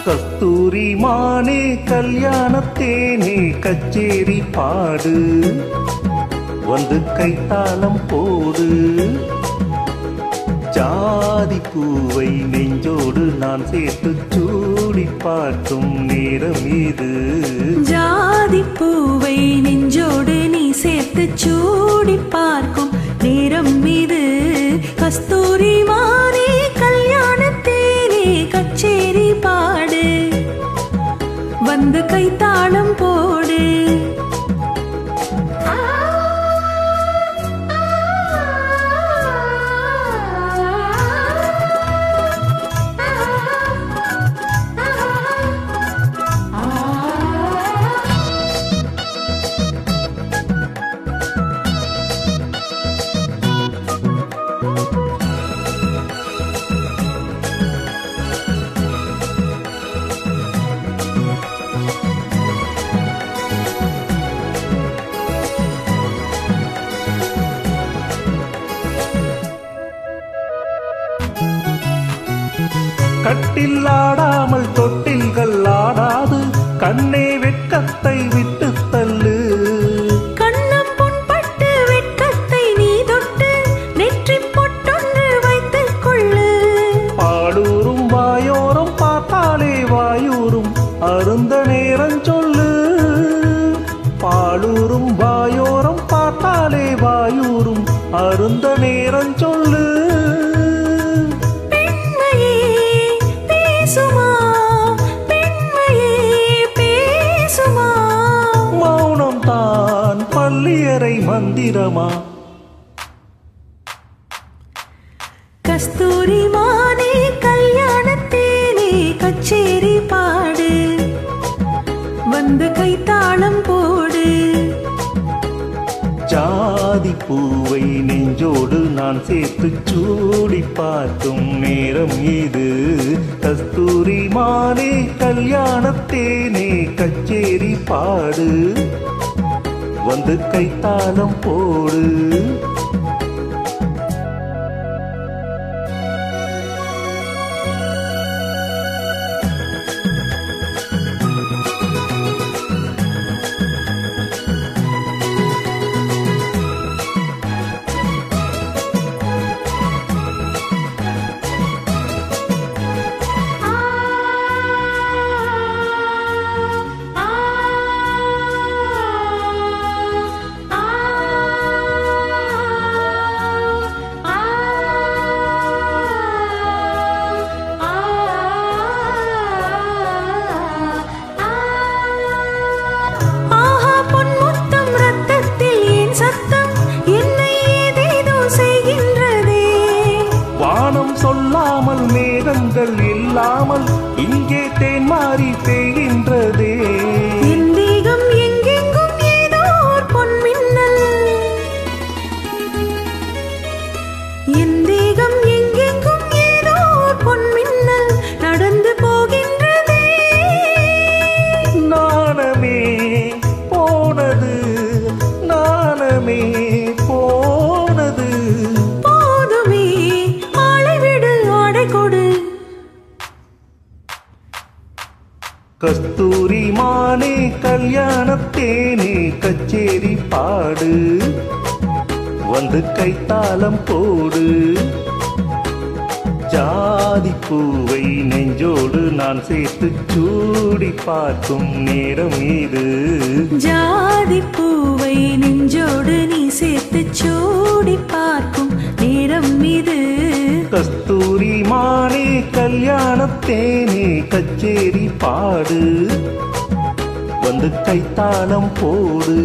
கஸ்தூரி மானே கல்யாணத்தேனே கச்சேரி பாடு வந்து கைத்தாளம் போடு ஜாதி பூவை நெஞ்சோடு நான் சேர்த்து சூடி பார்க்கும் நேரம் இது ஜாதி பூவை நெஞ்சோடு நீ சேர்த்து சூடி பார்க்கும் நேரம் இது கஸ்தூரி மானே கல்யாணத்தேனே கச்சேரி பாடு வந்து கைத்தாளம் போடு கட்டில் ஆடாமல் தொட்டில்கள் ஆடாது கண்ணே வெட்கத்தை விட்டு தள்ளு கண்ணம் புண்பட்டு வெட்கத்தை நீ தொட்டு நெற்றி பொட்டொன்று வைத்துக் கொள்ளு பாடூரும் வாயோரம் பார்த்தாலே வாயூரும் அருந்த நேரம் சொல்லு பாடூரும் வாயோரம் பார்த்தாலே வாயூரும் அருந்த நேரம் சொல்லு மௌனம் தான் பள்ளியறை மந்திரமா கஸ்தூரி மானே கல்யாணத்தேனே கச்சேரி பாடு வந்து கைத்தாளம் போடு ஜாதி பூவை நெஞ்சோடு நான் சேர்த்து சூடி பார்க்கும் நேரம் இது கஸ்தூரி மானே கல்யாணத்தேனே கச்சேரி பாடு வந்து கைத்தாளம் போடு சொல்லாமல் மேகங்கள் இல்லாமல் இங்கே தேன் மாறி பெய்கின்றதே என் தேகம் எங்கெங்கும் ஏதோ ஒரு பொன்மின்னல் என் தேகம் எங்கெங்கும் ஏதோ ஒரு பொன்மின்னல் நடந்து போகின்றதே நாணமே போனது நாணமே போனது போதுமே ஆளை விடு ஆடை கொடு கஸ்தூரி மானே கல்யாணத்தேனே கச்சேரி பாடு வந்து கைத்தாளம் போடு ஜாதி பூவை நெஞ்சோடு நான் சேர்த்து சூடி பார்க்கும் நேரம் இது ஜாதி பூவை நெஞ்சோடு நீ சேர்த்து சூடி பார்க்கும் நேரம் இது கஸ்தூரி மானே கல்யாணத்தேனே கச்சேரி பாடு வந்து கைத்தாளம் போடு